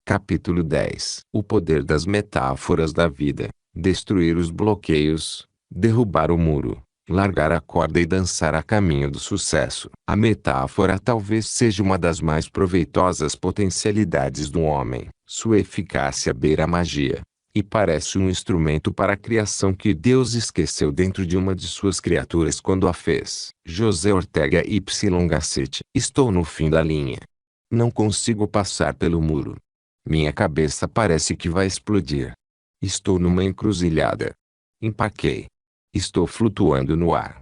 Capítulo 10. O poder das metáforas da vida. Destruir os bloqueios, derrubar o muro, largar a corda e dançar a caminho do sucesso. A metáfora talvez seja uma das mais proveitosas potencialidades do homem. Sua eficácia beira a magia, e parece um instrumento para a criação que Deus esqueceu dentro de uma de suas criaturas quando a fez. José Ortega Y Gasset. Estou no fim da linha. Não consigo passar pelo muro. Minha cabeça parece que vai explodir. Estou numa encruzilhada. Empaquei. Estou flutuando no ar.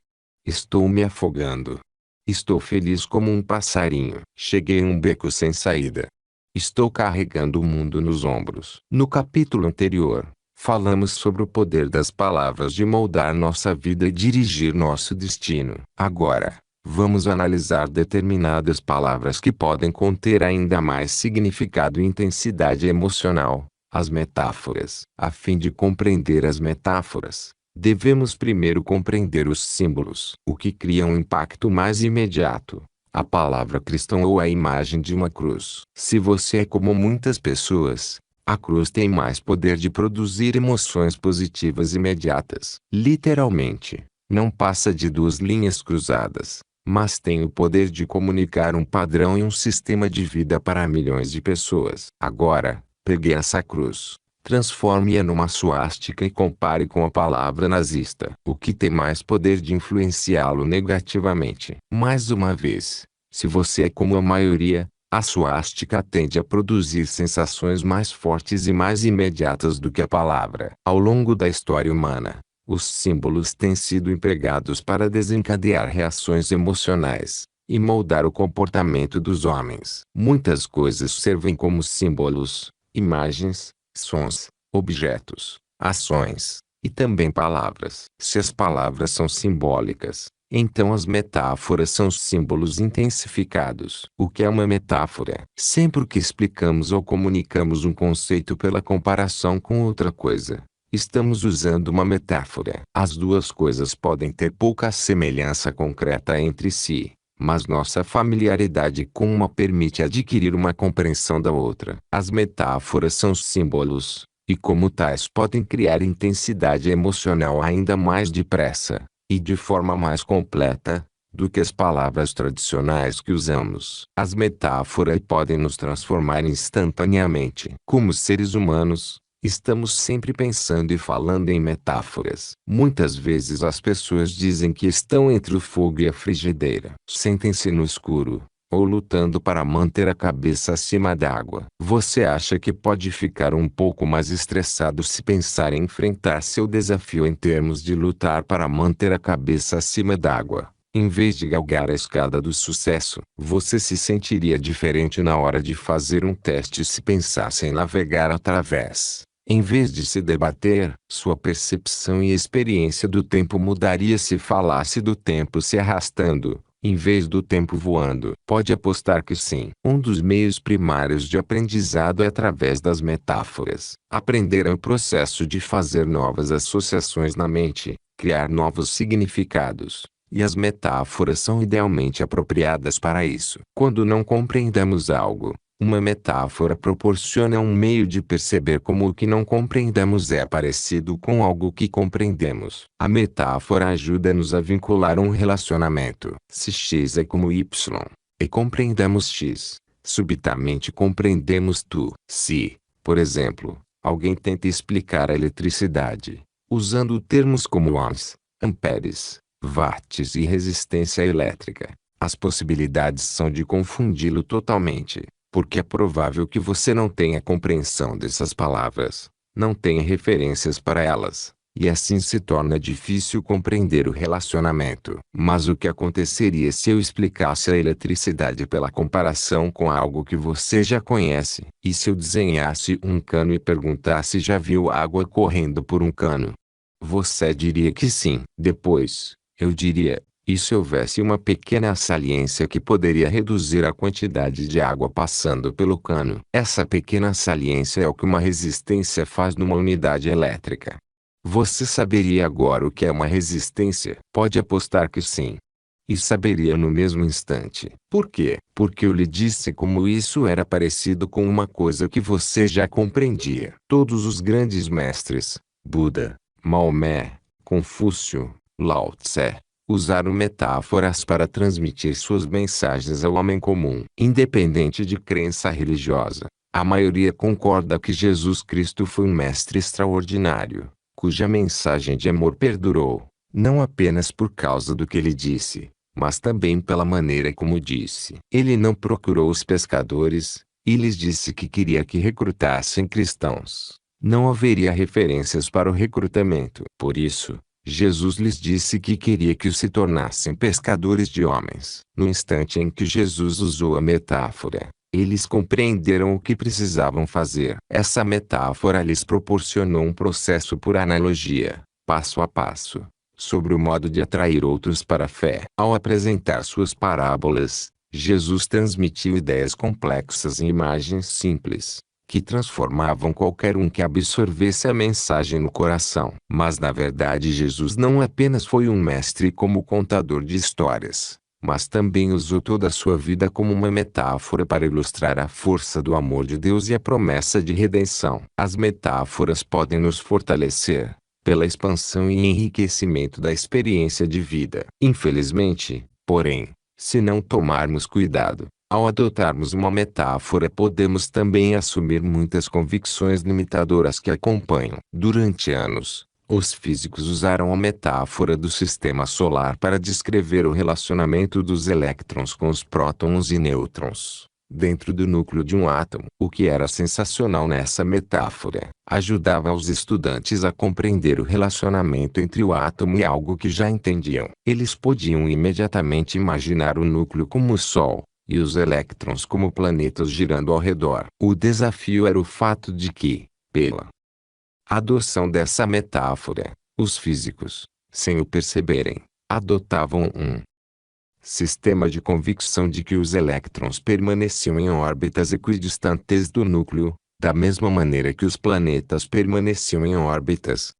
Estou me afogando. Estou feliz como um passarinho. Cheguei a um beco sem saída. Estou carregando o mundo nos ombros. No capítulo anterior, falamos sobre o poder das palavras de moldar nossa vida e dirigir nosso destino. Agora, vamos analisar determinadas palavras que podem conter ainda mais significado e intensidade emocional, as metáforas. A fim de compreender as metáforas, devemos primeiro compreender os símbolos. O que cria um impacto mais imediato: a palavra cristão ou a imagem de uma cruz. Se você é como muitas pessoas, a cruz tem mais poder de produzir emoções positivas imediatas. Literalmente, não passa de duas linhas cruzadas, mas tem o poder de comunicar um padrão e um sistema de vida para milhões de pessoas. Agora, pegue essa cruz, transforme-a numa suástica e compare com a palavra nazista. O que tem mais poder de influenciá-lo negativamente? Mais uma vez, se você é como a maioria, a suástica tende a produzir sensações mais fortes e mais imediatas do que a palavra. Ao longo da história humana, os símbolos têm sido empregados para desencadear reações emocionais e moldar o comportamento dos homens. Muitas coisas servem como símbolos: imagens, sons, objetos, ações, e também palavras. Se as palavras são simbólicas, então as metáforas são símbolos intensificados. O que é uma metáfora? Sempre que explicamos ou comunicamos um conceito pela comparação com outra coisa, estamos usando uma metáfora. As duas coisas podem ter pouca semelhança concreta entre si, mas nossa familiaridade com uma permite adquirir uma compreensão da outra. As metáforas são símbolos, e como tais podem criar intensidade emocional ainda mais depressa, e de forma mais completa, do que as palavras tradicionais que usamos. As metáforas podem nos transformar instantaneamente. Como seres humanos, estamos sempre pensando e falando em metáforas. Muitas vezes as pessoas dizem que estão entre o fogo e a frigideira. Sentem-se no escuro, ou lutando para manter a cabeça acima d'água. Você acha que pode ficar um pouco mais estressado se pensar em enfrentar seu desafio em termos de lutar para manter a cabeça acima d'água, em vez de galgar a escada do sucesso? Você se sentiria diferente na hora de fazer um teste se pensasse em navegar através, em vez de se debater? Sua percepção e experiência do tempo mudaria se falasse do tempo se arrastando, em vez do tempo voando. Pode apostar que sim. Um dos meios primários de aprendizado é através das metáforas. Aprender é o processo de fazer novas associações na mente, criar novos significados, e as metáforas são idealmente apropriadas para isso. Quando não compreendemos algo, uma metáfora proporciona um meio de perceber como o que não compreendemos é parecido com algo que compreendemos. A metáfora ajuda-nos a vincular um relacionamento. Se X é como Y, e compreendemos X, subitamente compreendemos tu. Se, por exemplo, alguém tenta explicar a eletricidade, usando termos como ohms, amperes, watts e resistência elétrica, as possibilidades são de confundi-lo totalmente, porque é provável que você não tenha compreensão dessas palavras, não tenha referências para elas, e assim se torna difícil compreender o relacionamento. Mas o que aconteceria se eu explicasse a eletricidade pela comparação com algo que você já conhece? E se eu desenhasse um cano e perguntasse: já viu água correndo por um cano? Você diria que sim. Depois, eu diria: e se houvesse uma pequena saliência que poderia reduzir a quantidade de água passando pelo cano? Essa pequena saliência é o que uma resistência faz numa unidade elétrica. Você saberia agora o que é uma resistência? Pode apostar que sim. e saberia no mesmo instante. Por quê? Porque eu lhe disse como isso era parecido com uma coisa que você já compreendia. Todos os grandes mestres, Buda, Maomé, Confúcio, Lao Tse, usaram metáforas para transmitir suas mensagens ao homem comum. Independente de crença religiosa, a maioria concorda que Jesus Cristo foi um mestre extraordinário, cuja mensagem de amor perdurou, não apenas por causa do que ele disse, mas também pela maneira como disse. Ele não procurou os pescadores, e lhes disse que queria que recrutassem cristãos. Não haveria referências para o recrutamento. Por isso, Jesus lhes disse que queria que os se tornassem pescadores de homens. No instante em que Jesus usou a metáfora, eles compreenderam o que precisavam fazer. Essa metáfora lhes proporcionou um processo por analogia, passo a passo, sobre o modo de atrair outros para a fé. Ao apresentar suas parábolas, Jesus transmitiu ideias complexas em imagens simples, que transformavam qualquer um que absorvesse a mensagem no coração. Mas na verdade Jesus não apenas foi um mestre como contador de histórias, mas também usou toda a sua vida como uma metáfora para ilustrar a força do amor de Deus e a promessa de redenção. As metáforas podem nos fortalecer, pela expansão e enriquecimento da experiência de vida. Infelizmente, porém, se não tomarmos cuidado, ao adotarmos uma metáfora podemos também assumir muitas convicções limitadoras que acompanham. Durante anos, os físicos usaram a metáfora do sistema solar para descrever o relacionamento dos elétrons com os prótons e nêutrons, dentro do núcleo de um átomo. O que era sensacional nessa metáfora, ajudava os estudantes a compreender o relacionamento entre o átomo e algo que já entendiam. Eles podiam imediatamente imaginar o núcleo como o Sol, e os elétrons como planetas girando ao redor. O desafio era o fato de que, pela adoção dessa metáfora, os físicos, sem o perceberem, adotavam um sistema de convicção de que os elétrons permaneciam em órbitas equidistantes do núcleo, da mesma maneira que os planetas permaneciam em órbitas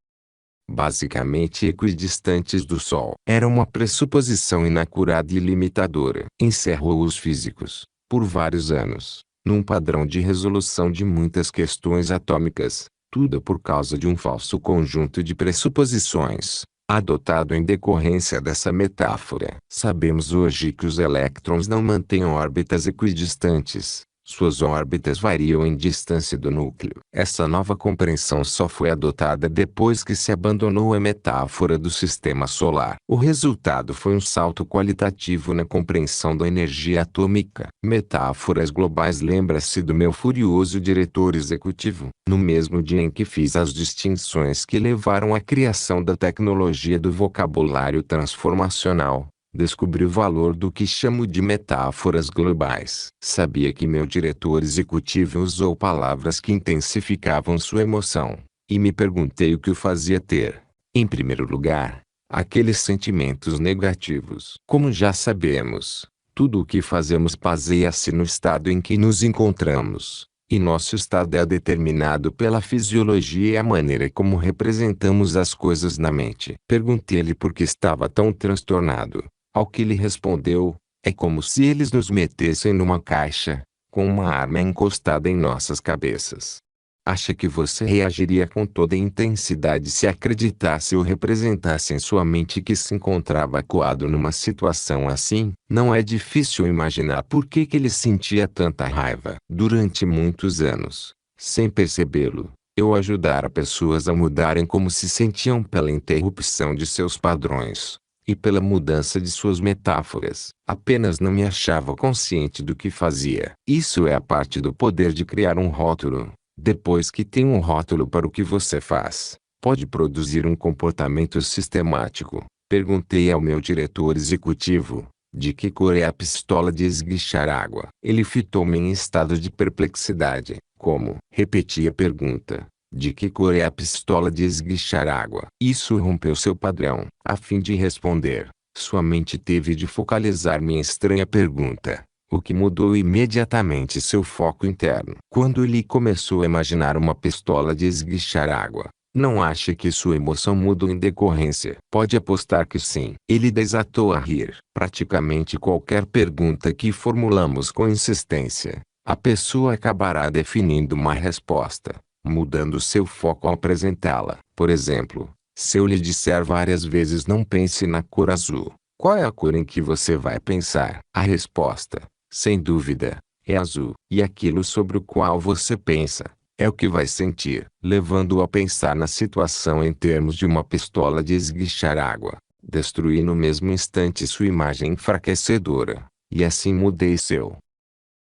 basicamente equidistantes do Sol. Era uma pressuposição inacurada e limitadora. Encerrou os físicos, por vários anos, num padrão de resolução de muitas questões atômicas, tudo por causa de um falso conjunto de pressuposições, adotado em decorrência dessa metáfora. Sabemos hoje que os elétrons não mantêm órbitas equidistantes. Suas órbitas variam em distância do núcleo. Essa nova compreensão só foi adotada depois que se abandonou a metáfora do sistema solar. O resultado foi um salto qualitativo na compreensão da energia atômica. Metáforas globais. Lembra-se do meu furioso diretor executivo, no mesmo dia em que fiz as distinções que levaram à criação da tecnologia do vocabulário transformacional. Descobri o valor do que chamo de metáforas globais. Sabia que meu diretor executivo usou palavras que intensificavam sua emoção, e me perguntei o que o fazia ter, em primeiro lugar, aqueles sentimentos negativos. Como já sabemos, tudo o que fazemos baseia-se no estado em que nos encontramos, e nosso estado é determinado pela fisiologia e a maneira como representamos as coisas na mente. Perguntei-lhe por que estava tão transtornado. Ao que ele respondeu, é como se eles nos metessem numa caixa, com uma arma encostada em nossas cabeças. Acha que você reagiria com toda a intensidade se acreditasse ou representasse em sua mente que se encontrava acuado numa situação assim? Não é difícil imaginar por que ele sentia tanta raiva. Durante muitos anos, sem percebê-lo, eu ajudara pessoas a mudarem como se sentiam pela interrupção de seus padrões e pela mudança de suas metáforas. Apenas não me achava consciente do que fazia. Isso é a parte do poder de criar um rótulo. Depois que tem um rótulo para o que você faz, pode produzir um comportamento sistemático. Perguntei ao meu diretor executivo, de que cor é a pistola de esguichar água. Ele fitou-me em estado de perplexidade. Como? Repeti a pergunta. De que cor é a pistola de esguichar água? Isso rompeu seu padrão. A fim de responder, sua mente teve de focalizar minha estranha pergunta, o que mudou imediatamente seu foco interno. Quando ele começou a imaginar uma pistola de esguichar água, Não acha que sua emoção mudou em decorrência? Pode apostar que sim. Ele desatou a rir. Praticamente qualquer pergunta que formulamos com insistência, a pessoa acabará definindo uma resposta, mudando seu foco ao apresentá-la. Por exemplo, se eu lhe disser várias vezes não pense na cor azul, qual é a cor em que você vai pensar? A resposta, sem dúvida, é azul. E aquilo sobre o qual você pensa, é o que vai sentir, levando-o a pensar na situação em termos de uma pistola de esguichar água, destruir no mesmo instante sua imagem enfraquecedora, e assim mudei seu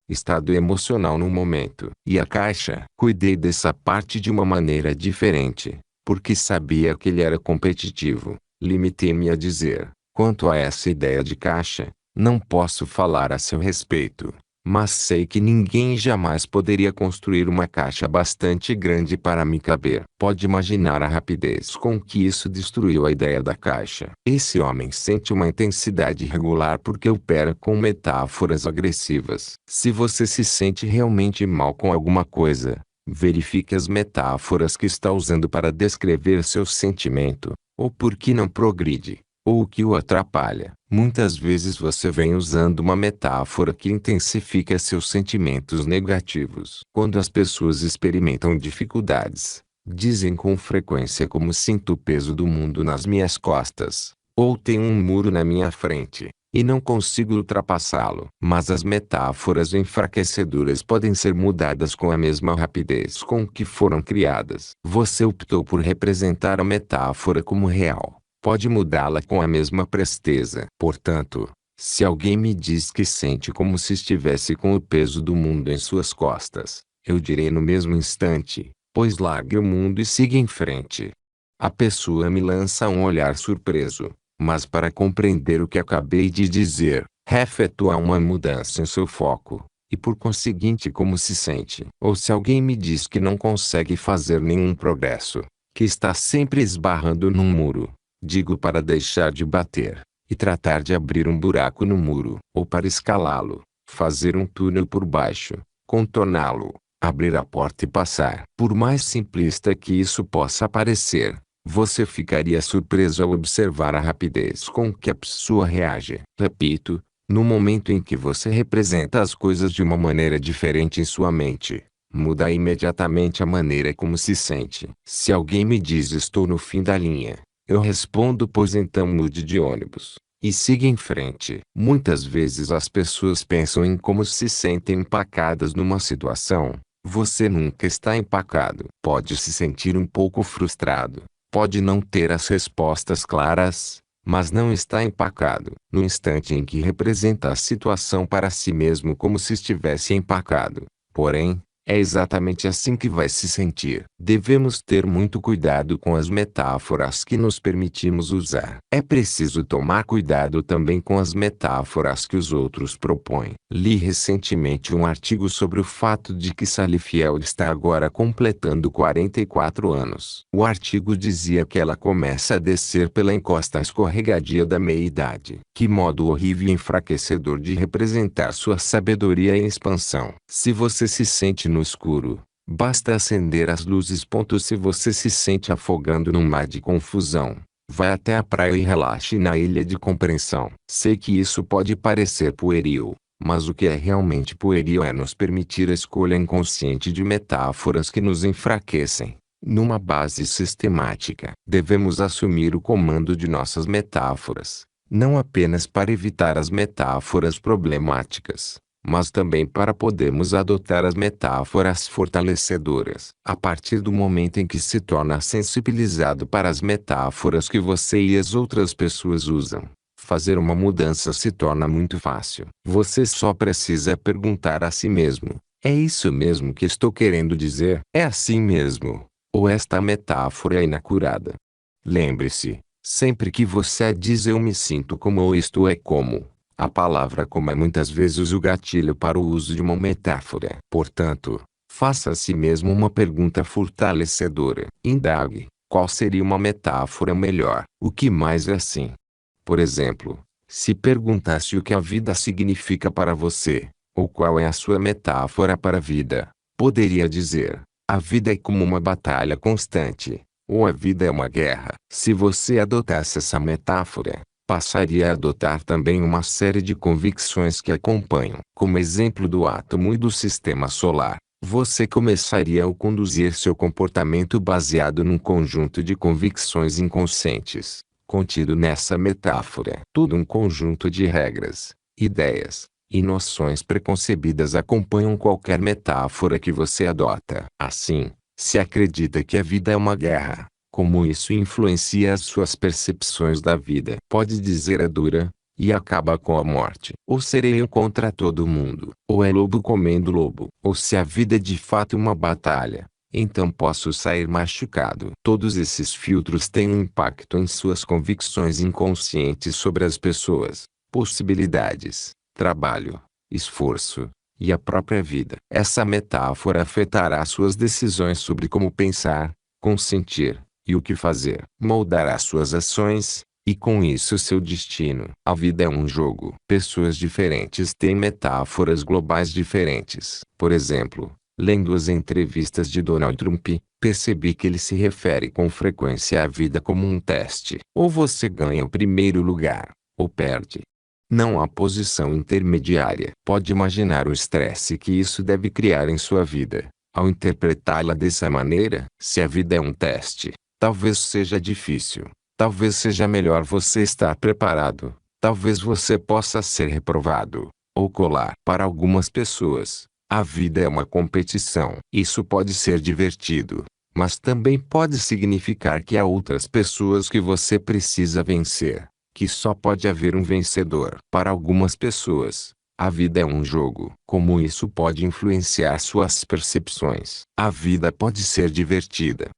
estado emocional no momento. E a caixa? Cuidei dessa parte de uma maneira diferente, porque sabia que ele era competitivo. Limitei-me a dizer, quanto a essa ideia de caixa, não posso falar a seu respeito. Mas sei que ninguém jamais poderia construir uma caixa bastante grande para me caber. Pode imaginar a rapidez com que isso destruiu a ideia da caixa. Esse homem sente uma intensidade irregular porque opera com metáforas agressivas. Se você se sente realmente mal com alguma coisa, verifique as metáforas que está usando para descrever seu sentimento, ou por que não progride, ou o que o atrapalha. Muitas vezes você vem usando uma metáfora que intensifica seus sentimentos negativos. Quando as pessoas experimentam dificuldades, dizem com frequência como sinto o peso do mundo nas minhas costas, ou tenho um muro na minha frente, e não consigo ultrapassá-lo. Mas as metáforas enfraquecedoras podem ser mudadas com a mesma rapidez com que foram criadas. Você optou por representar a metáfora como real. Pode mudá-la com a mesma presteza. Portanto, se alguém me diz que sente como se estivesse com o peso do mundo em suas costas, eu direi no mesmo instante, pois largue o mundo e siga em frente. A pessoa me lança um olhar surpreso, mas para compreender o que acabei de dizer, efetuar uma mudança em seu foco, e por conseguinte como se sente. Ou se alguém me diz que não consegue fazer nenhum progresso, que está sempre esbarrando num muro, digo para deixar de bater, e tratar de abrir um buraco no muro, ou para escalá-lo, fazer um túnel por baixo, contorná-lo, abrir a porta e passar. Por mais simplista que isso possa parecer, você ficaria surpreso ao observar a rapidez com que a pessoa reage. Repito, no momento em que você representa as coisas de uma maneira diferente em sua mente, muda imediatamente a maneira como se sente. Se alguém me diz estou no fim da linha, eu respondo pois então mude de ônibus, e siga em frente. Muitas vezes as pessoas pensam em como se sentem empacadas numa situação. Você nunca está empacado. Pode se sentir um pouco frustrado, pode não ter as respostas claras, mas não está empacado. No instante em que representa a situação para si mesmo como se estivesse empacado, porém, é exatamente assim que vai se sentir. Devemos ter muito cuidado com as metáforas que nos permitimos usar. É preciso tomar cuidado também com as metáforas que os outros propõem. Li recentemente um artigo sobre o fato de que Sally Field está agora completando 44 anos. O artigo dizia que ela começa a descer pela encosta escorregadia da meia-idade. Que modo horrível e enfraquecedor de representar sua sabedoria em expansão. Se você se sente no escuro, basta acender as luzes. Se você se sente afogando num mar de confusão, vá até a praia e relaxe na ilha de compreensão. Sei que isso pode parecer pueril, mas o que é realmente pueril é nos permitir a escolha inconsciente de metáforas que nos enfraquecem. Numa base sistemática, devemos assumir o comando de nossas metáforas, não apenas para evitar as metáforas problemáticas, mas também para podermos adotar as metáforas fortalecedoras. A partir do momento em que se torna sensibilizado para as metáforas que você e as outras pessoas usam, fazer uma mudança se torna muito fácil. Você só precisa perguntar a si mesmo: é isso mesmo que estou querendo dizer? É assim mesmo? Ou esta metáfora é inacurada? Lembre-se, sempre que você diz eu me sinto como ou isto é como, a palavra como é muitas vezes o gatilho para o uso de uma metáfora. Portanto, faça a si mesmo uma pergunta fortalecedora. Indague, qual seria uma metáfora melhor? O que mais é assim? Por exemplo, se perguntasse o que a vida significa para você, ou qual é a sua metáfora para a vida, poderia dizer: a vida é como uma batalha constante, ou a vida é uma guerra. Se você adotasse essa metáfora, passaria a adotar também uma série de convicções que acompanham. Como exemplo do átomo e do sistema solar, você começaria a conduzir seu comportamento baseado num conjunto de convicções inconscientes, contido nessa metáfora. Todo um conjunto de regras, ideias e noções preconcebidas acompanham qualquer metáfora que você adota. Assim, se acredita que a vida é uma guerra, como isso influencia as suas percepções da vida? Pode dizer é dura, e acaba com a morte. Ou serei eu contra todo mundo. Ou é lobo comendo lobo. Ou se a vida é de fato uma batalha, então posso sair machucado. Todos esses filtros têm um impacto em suas convicções inconscientes sobre as pessoas, possibilidades, trabalho, esforço e a própria vida. Essa metáfora afetará suas decisões sobre como pensar, consentir e o que fazer. Moldará suas ações e com isso seu destino. A vida é um jogo. Pessoas diferentes têm metáforas globais diferentes. Por exemplo, lendo as entrevistas de Donald Trump, percebi que ele se refere com frequência à vida como um teste. Ou você ganha o primeiro lugar, ou perde. Não há posição intermediária. Pode imaginar o estresse que isso deve criar em sua vida, ao interpretá-la dessa maneira. Se a vida é um teste, talvez seja difícil. Talvez seja melhor você estar preparado. Talvez você possa ser reprovado, ou colar. Para algumas pessoas, a vida é uma competição. Isso pode ser divertido, mas também pode significar que há outras pessoas que você precisa vencer, que só pode haver um vencedor. Para algumas pessoas, a vida é um jogo. Como isso pode influenciar suas percepções? A vida pode ser divertida.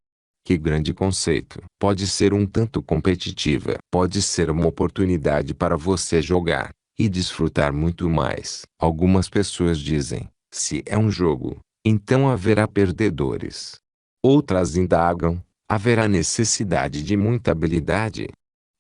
Que grande conceito! Pode ser um tanto competitiva. Pode ser uma oportunidade para você jogar e desfrutar muito mais. Algumas pessoas dizem: se é um jogo, então haverá perdedores. Outras indagam: haverá necessidade de muita habilidade?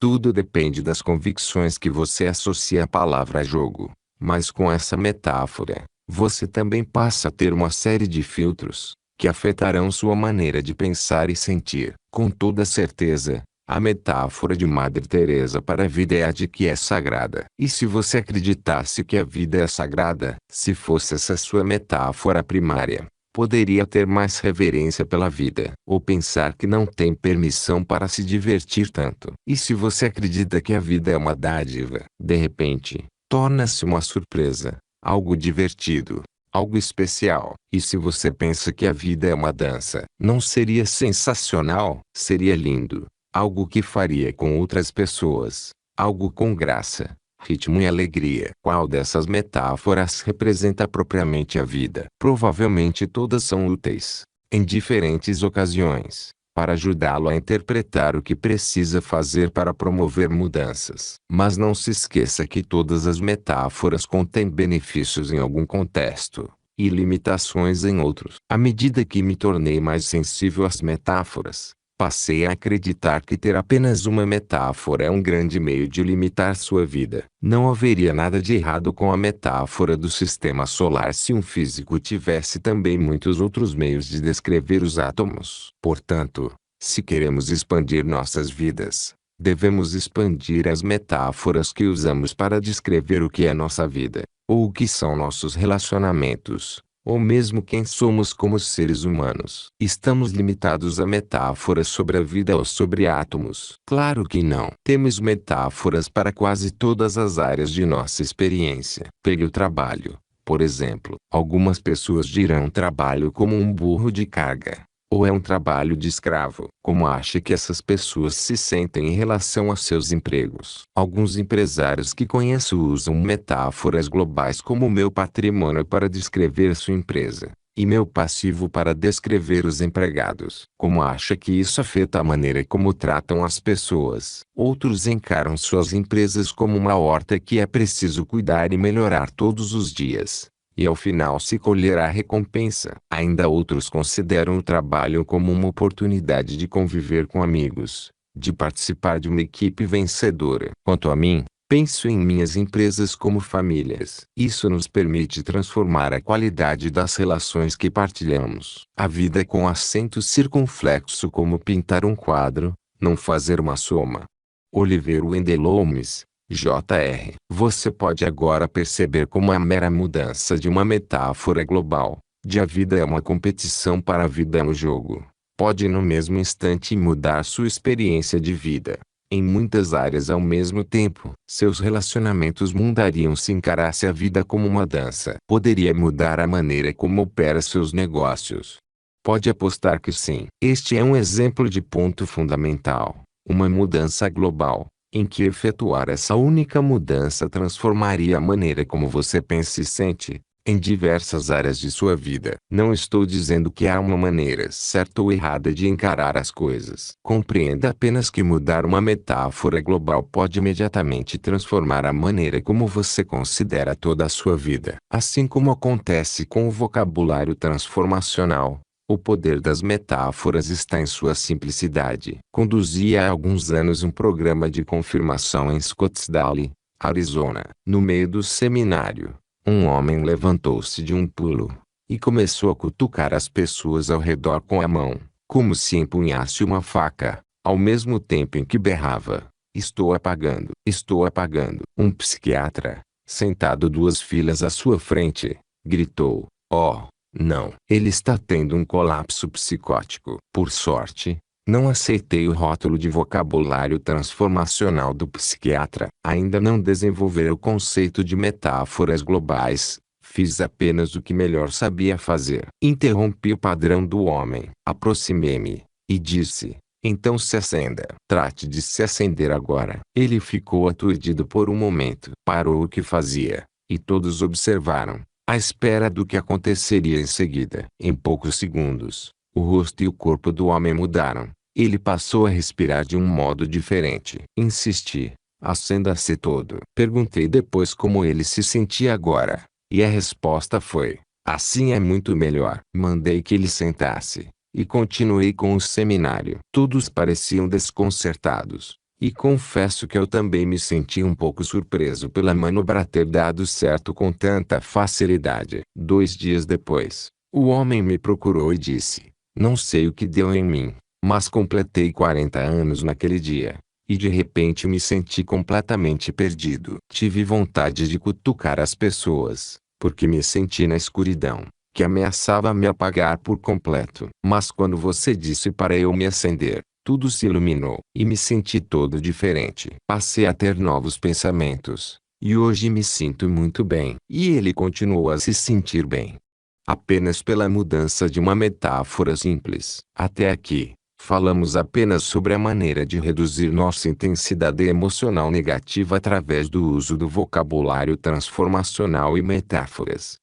Tudo depende das convicções que você associa à palavra jogo. Mas com essa metáfora, você também passa a ter uma série de filtros que afetarão sua maneira de pensar e sentir. Com toda certeza, a metáfora de Madre Teresa para a vida é a de que é sagrada. E se você acreditasse que a vida é sagrada, se fosse essa sua metáfora primária, poderia ter mais reverência pela vida, ou pensar que não tem permissão para se divertir tanto. E se você acredita que a vida é uma dádiva, de repente, torna-se uma surpresa, algo divertido, algo especial. E se você pensa que a vida é uma dança, não seria sensacional? Seria lindo, algo que faria com outras pessoas, algo com graça, ritmo e alegria. Qual dessas metáforas representa propriamente a vida? Provavelmente todas são úteis, em diferentes ocasiões, para ajudá-lo a interpretar o que precisa fazer para promover mudanças. Mas não se esqueça que todas as metáforas contêm benefícios em algum contexto e limitações em outros. À medida que me tornei mais sensível às metáforas, passei a acreditar que ter apenas uma metáfora é um grande meio de limitar sua vida. Não haveria nada de errado com a metáfora do sistema solar se um físico tivesse também muitos outros meios de descrever os átomos. Portanto, se queremos expandir nossas vidas, devemos expandir as metáforas que usamos para descrever o que é nossa vida, ou o que são nossos relacionamentos, ou mesmo quem somos como seres humanos. Estamos limitados a metáforas sobre a vida ou sobre átomos? Claro que não. Temos metáforas para quase todas as áreas de nossa experiência. Pegue o trabalho, por exemplo. Algumas pessoas dirão trabalho como um burro de carga, ou é um trabalho de escravo. Como acha que essas pessoas se sentem em relação a seus empregos? Alguns empresários que conheço usam metáforas globais como meu patrimônio para descrever sua empresa, e meu passivo para descrever os empregados. Como acha que isso afeta a maneira como tratam as pessoas? Outros encaram suas empresas como uma horta que é preciso cuidar e melhorar todos os dias, e ao final se colherá a recompensa. Ainda outros consideram o trabalho como uma oportunidade de conviver com amigos, de participar de uma equipe vencedora. Quanto a mim, Penso em minhas empresas como famílias. Isso nos permite transformar a qualidade das relações que partilhamos. A vida com acento circunflexo como pintar um quadro, não fazer uma soma. Oliver Wendell Holmes, Jr. Você pode agora perceber como a mera mudança de uma metáfora global, de a vida é uma competição para a vida é um jogo, pode no mesmo instante mudar sua experiência de vida em muitas áreas ao mesmo tempo. Seus relacionamentos mudariam se encarasse a vida como uma dança. Poderia mudar a maneira como opera seus negócios. Pode apostar que sim. Este é um exemplo de ponto fundamental. Uma mudança global, em que efetuar essa única mudança transformaria a maneira como você pensa e sente, em diversas áreas de sua vida. Não estou dizendo que há uma maneira certa ou errada de encarar as coisas. Compreenda apenas que mudar uma metáfora global pode imediatamente transformar a maneira como você considera toda a sua vida. Assim como acontece com o vocabulário transformacional, o poder das metáforas está em sua simplicidade. Conduzi há alguns anos um programa de confirmação em Scottsdale, Arizona. No meio do seminário, um homem levantou-se de um pulo e começou a cutucar as pessoas ao redor com a mão, como se empunhasse uma faca, ao mesmo tempo em que berrava: "Estou apagando, estou apagando." Um psiquiatra, sentado 2 filas à sua frente, gritou: "Oh, não, ele está tendo um colapso psicótico." Por sorte, não aceitei o rótulo de vocabulário transformacional do psiquiatra. Ainda não desenvolver o conceito de metáforas globais. Fiz apenas o que melhor sabia fazer. Interrompi o padrão do homem. Aproximei-me e disse: "Então se acenda." "Trate de se acender agora." Ele ficou aturdido por um momento. Parou o que fazia, e todos observaram, à espera do que aconteceria em seguida. Em poucos segundos, o rosto e o corpo do homem mudaram. Ele passou a respirar de um modo diferente. Insisti: "Acenda-se todo." Perguntei depois como ele se sentia agora, e a resposta foi: "Assim é muito melhor." Mandei que ele sentasse, e continuei com o seminário. Todos pareciam desconcertados, e confesso que eu também me senti um pouco surpreso pela manobra ter dado certo com tanta facilidade. 2 dias depois, o homem me procurou e disse: "Não sei o que deu em mim, mas completei 40 anos naquele dia, e de repente me senti completamente perdido." Tive vontade de cutucar as pessoas, porque me senti na escuridão, que ameaçava me apagar por completo. Mas quando você disse para eu me acender, tudo se iluminou, e me senti todo diferente. Passei a ter novos pensamentos, e hoje me sinto muito bem. E ele continuou a se sentir bem, apenas pela mudança de uma metáfora simples. Até aqui, falamos apenas sobre a maneira de reduzir nossa intensidade emocional negativa através do uso do vocabulário transformacional e metáforas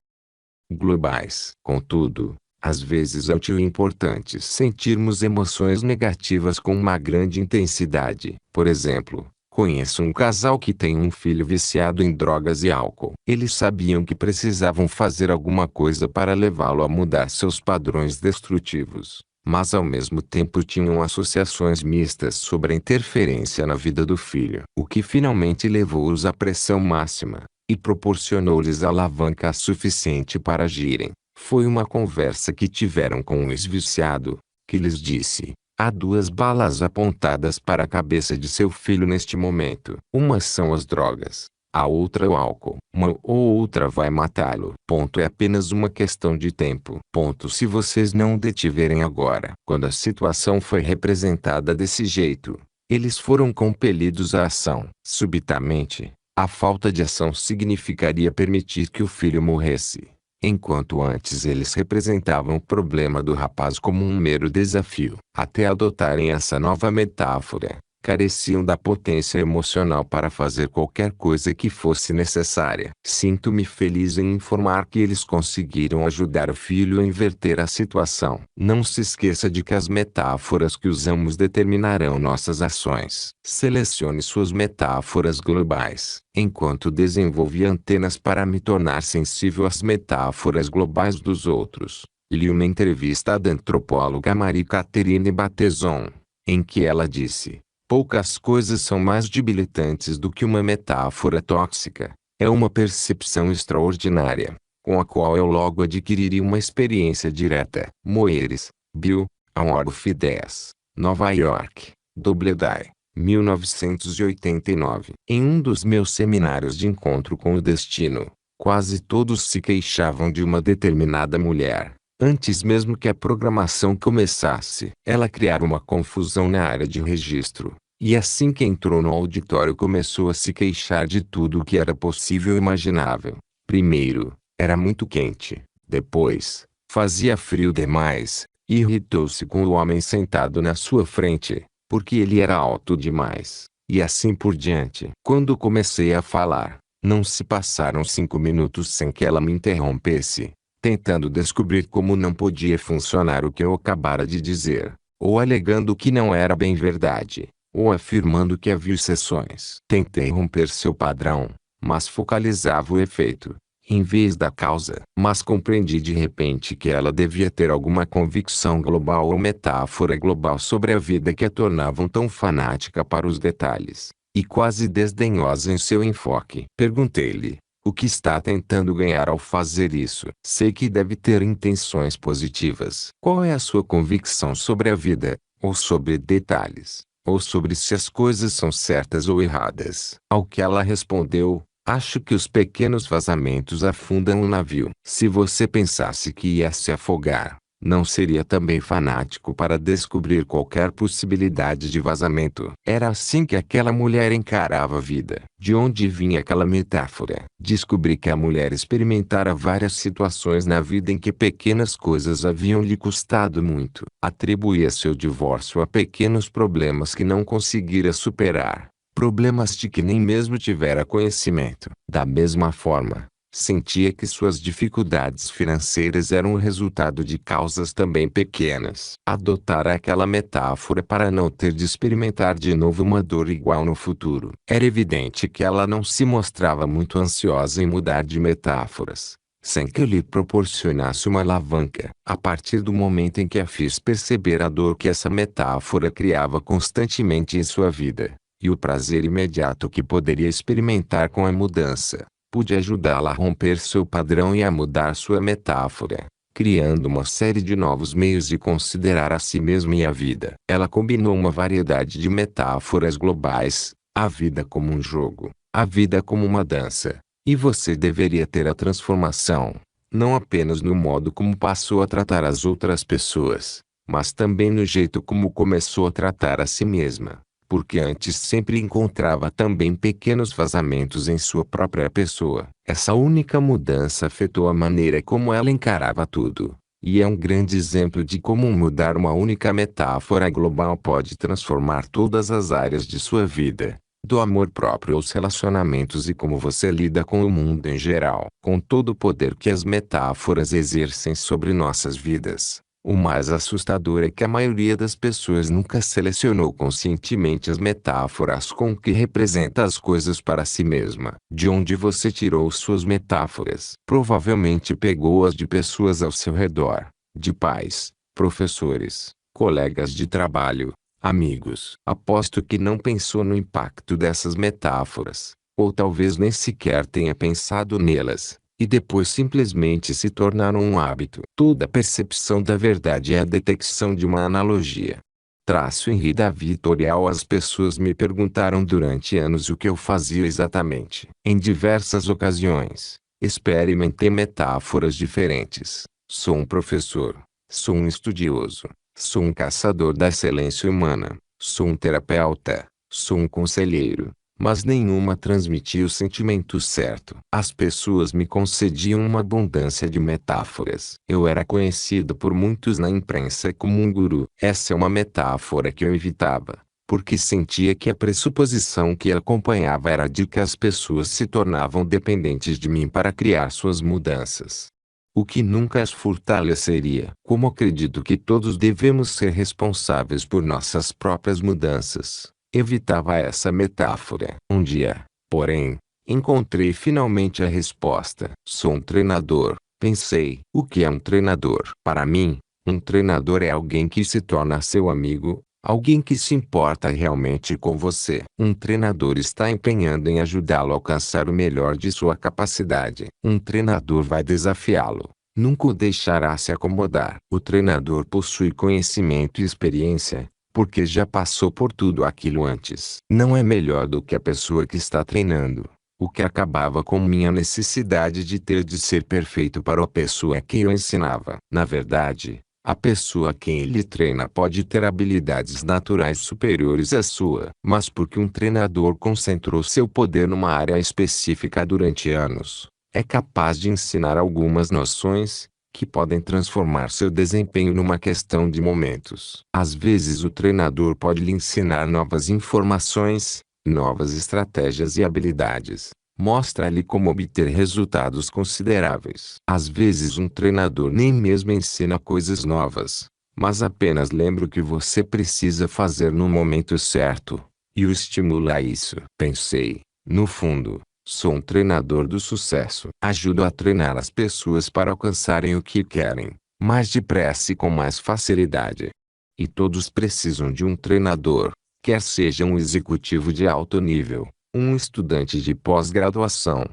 globais. Contudo, às vezes é útil e importante sentirmos emoções negativas com uma grande intensidade. Por exemplo, conheço um casal que tem um filho viciado em drogas e álcool. Eles sabiam que precisavam fazer alguma coisa para levá-lo a mudar seus padrões destrutivos, mas ao mesmo tempo tinham associações mistas sobre a interferência na vida do filho. O que finalmente levou-os à pressão máxima, e proporcionou-lhes alavanca suficiente para agirem, foi uma conversa que tiveram com um ex-viciado, que lhes disse: "Há 2 balas apontadas para a cabeça de seu filho neste momento. Uma são as drogas, a outra o álcool. Uma ou outra vai matá-lo. É apenas uma questão de tempo. Se vocês não o detiverem agora." Quando a situação foi representada desse jeito, eles foram compelidos à ação. Subitamente, a falta de ação significaria permitir que o filho morresse, enquanto antes eles representavam o problema do rapaz como um mero desafio. Até adotarem essa nova metáfora, careciam da potência emocional para fazer qualquer coisa que fosse necessária. Sinto-me feliz em informar que eles conseguiram ajudar o filho a inverter a situação. Não se esqueça de que as metáforas que usamos determinarão nossas ações. Selecione suas metáforas globais. Enquanto desenvolvi antenas para me tornar sensível às metáforas globais dos outros, li uma entrevista da antropóloga Marie Catherine Bateson, em que ela disse: Poucas coisas são mais debilitantes do que uma metáfora tóxica. É uma percepção extraordinária, com a qual eu logo adquiriria uma experiência direta. Moeres, Bill, Amorph 10, Nova York, Doubleday, 1989. Em um dos meus seminários de encontro com o destino, quase todos se queixavam de uma determinada mulher. Antes mesmo que a programação começasse, ela criara uma confusão na área de registro. E assim que entrou no auditório começou a se queixar de tudo o que era possível e imaginável. Primeiro, era muito quente. Depois, fazia frio demais. Irritou-se com o homem sentado na sua frente, porque ele era alto demais. E assim por diante. Quando comecei a falar, não se passaram 5 minutos sem que ela me interrompesse, tentando descobrir como não podia funcionar o que eu acabara de dizer, ou alegando que não era bem verdade, ou afirmando que havia exceções. Tentei romper seu padrão, mas focalizava o efeito, em vez da causa. Mas compreendi de repente que ela devia ter alguma convicção global ou metáfora global sobre a vida que a tornavam tão fanática para os detalhes, e quase desdenhosa em seu enfoque. Perguntei-lhe: o que está tentando ganhar ao fazer isso? Sei que deve ter intenções positivas. Qual é a sua convicção sobre a vida, ou sobre detalhes, ou sobre se as coisas são certas ou erradas? Ao que ela respondeu: acho que os pequenos vazamentos afundam o navio. Se você pensasse que ia se afogar, não seria também fanático para descobrir qualquer possibilidade de vazamento. Era assim que aquela mulher encarava a vida. De onde vinha aquela metáfora? Descobri que a mulher experimentara várias situações na vida em que pequenas coisas haviam lhe custado muito. Atribuía seu divórcio a pequenos problemas que não conseguira superar. Problemas de que nem mesmo tivera conhecimento. Da mesma forma, sentia que suas dificuldades financeiras eram o resultado de causas também pequenas. Adotara aquela metáfora para não ter de experimentar de novo uma dor igual no futuro. Era evidente que ela não se mostrava muito ansiosa em mudar de metáforas, sem que eu lhe proporcionasse uma alavanca. A partir do momento em que a fiz perceber a dor que essa metáfora criava constantemente em sua vida, e o prazer imediato que poderia experimentar com a mudança, pude ajudá-la a romper seu padrão e a mudar sua metáfora, criando uma série de novos meios de considerar a si mesma e a vida. Ela combinou uma variedade de metáforas globais: a vida como um jogo, a vida como uma dança, e você deveria ter a transformação, não apenas no modo como passou a tratar as outras pessoas, mas também no jeito como começou a tratar a si mesma. Porque antes sempre encontrava também pequenos vazamentos em sua própria pessoa. Essa única mudança afetou a maneira como ela encarava tudo, e é um grande exemplo de como mudar uma única metáfora global pode transformar todas as áreas de sua vida, do amor próprio aos relacionamentos e como você lida com o mundo em geral. Com todo o poder que as metáforas exercem sobre nossas vidas, o mais assustador é que a maioria das pessoas nunca selecionou conscientemente as metáforas com que representa as coisas para si mesma. De onde você tirou suas metáforas? Provavelmente pegou-as de pessoas ao seu redor, de pais, professores, colegas de trabalho, amigos. Aposto que não pensou no impacto dessas metáforas, ou talvez nem sequer tenha pensado nelas, e depois simplesmente se tornaram um hábito. Toda percepção da verdade é a detecção de uma analogia. Traço em rida vitorial. As pessoas me perguntaram durante anos o que eu fazia exatamente. Em diversas ocasiões, experimentei metáforas diferentes. Sou um professor, sou um estudioso, sou um caçador da excelência humana, sou um terapeuta, sou um conselheiro, mas nenhuma transmitia o sentimento certo. As pessoas me concediam uma abundância de metáforas. Eu era conhecido por muitos na imprensa como um guru. Essa é uma metáfora que eu evitava, porque sentia que a pressuposição que acompanhava era de que as pessoas se tornavam dependentes de mim para criar suas mudanças, o que nunca as fortaleceria. Como acredito que todos devemos ser responsáveis por nossas próprias mudanças, evitava essa metáfora. Um dia, porém, encontrei finalmente a resposta. Sou um treinador, pensei. O que é um treinador? Para mim, um treinador é alguém que se torna seu amigo, Alguém que se importa realmente com você. Um treinador está empenhando em ajudá-lo a alcançar o melhor de sua capacidade. Um treinador vai desafiá-lo. Nunca o deixará se acomodar. O treinador possui conhecimento e experiência, porque já passou por tudo aquilo antes. Não é melhor do que a pessoa que está treinando. O que acabava com minha necessidade de ser perfeito para a pessoa que eu ensinava. Na verdade, a pessoa a quem ele treina pode ter habilidades naturais superiores à sua. Mas porque um treinador concentrou seu poder numa área específica durante anos, é capaz de ensinar algumas noções, que podem transformar seu desempenho numa questão de momentos. Às vezes o treinador pode lhe ensinar novas informações, novas estratégias e habilidades. Mostra-lhe como obter resultados consideráveis. Às vezes um treinador nem mesmo ensina coisas novas, mas apenas lembra o que você precisa fazer no momento certo, e o estimula a isso. Pensei, no fundo, sou um treinador do sucesso. Ajudo a treinar as pessoas para alcançarem o que querem, mais depressa e com mais facilidade. E todos precisam de um treinador, quer seja um executivo de alto nível, um estudante de pós-graduação,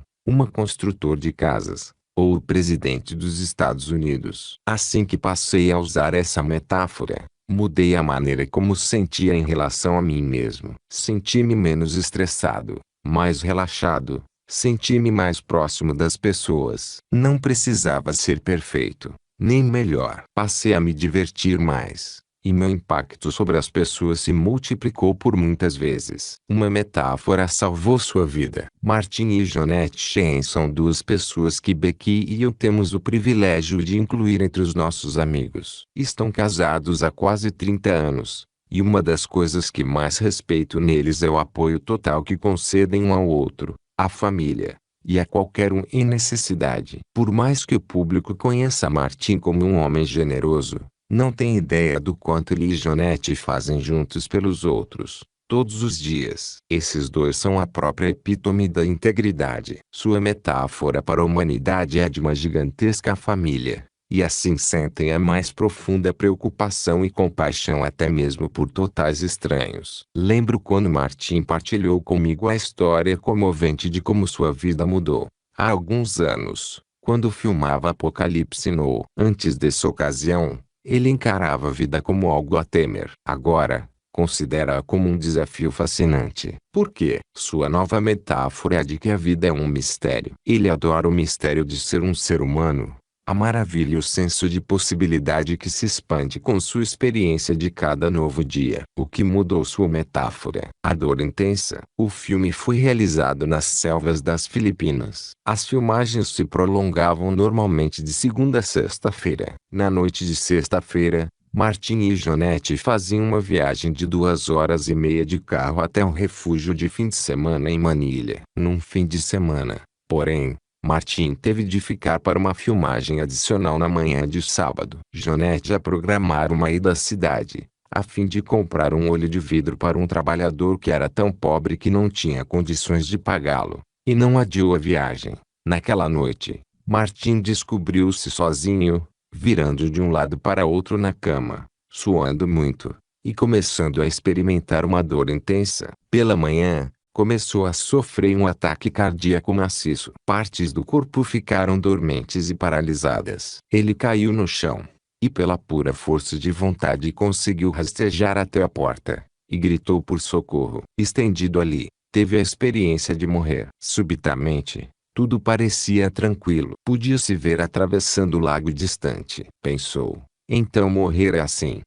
construtor de casas, ou o presidente dos Estados Unidos. Assim que passei a usar essa metáfora, mudei a maneira como sentia em relação a mim mesmo. Senti-me menos estressado, mais relaxado, senti-me mais próximo das pessoas. Não precisava ser perfeito, nem melhor. Passei a me divertir mais, e meu impacto sobre as pessoas se multiplicou por muitas vezes. Uma metáfora salvou sua vida. Martin e Jonette Chen são duas pessoas que Becky e eu temos o privilégio de incluir entre os nossos amigos. Estão casados há quase 30 anos. E uma das coisas que mais respeito neles é o apoio total que concedem um ao outro, à família, e a qualquer um em necessidade. Por mais que o público conheça Martin como um homem generoso, não tem ideia do quanto ele e Jonette fazem juntos pelos outros, todos os dias. Esses dois são a própria epítome da integridade. Sua metáfora para a humanidade é a de uma gigantesca família. E assim sentem a mais profunda preocupação e compaixão até mesmo por totais estranhos. Lembro quando Martin partilhou comigo a história comovente de como sua vida mudou. Há alguns anos, quando filmava Apocalipse Now. Antes dessa ocasião, ele encarava a vida como algo a temer. Agora, considera-a como um desafio fascinante. Por quê? Sua nova metáfora é a de que a vida é um mistério. Ele adora o mistério de ser um ser humano. A maravilha e o senso de possibilidade que se expande com sua experiência de cada novo dia. O que mudou sua metáfora? A dor intensa. O filme foi realizado nas selvas das Filipinas. As filmagens se prolongavam normalmente de segunda a sexta-feira. Na noite de sexta-feira, Martin e Jonette faziam uma viagem de 2 horas e meia de carro até um refúgio de fim de semana em Manilha. Num fim de semana, porém, Martin teve de ficar para uma filmagem adicional na manhã de sábado. Jonette já programara uma ida à cidade, a fim de comprar um olho de vidro para um trabalhador que era tão pobre que não tinha condições de pagá-lo, e não adiou a viagem. Naquela noite, Martin descobriu-se sozinho, virando de um lado para outro na cama, suando muito, e começando a experimentar uma dor intensa. Pela manhã, começou a sofrer um ataque cardíaco maciço. Partes do corpo ficaram dormentes e paralisadas. Ele caiu no chão, e pela pura força de vontade conseguiu rastejar até a porta, e gritou por socorro. Estendido ali, teve a experiência de morrer. Subitamente, tudo parecia tranquilo. Podia-se ver atravessando o lago distante. Pensou, então morrer é assim.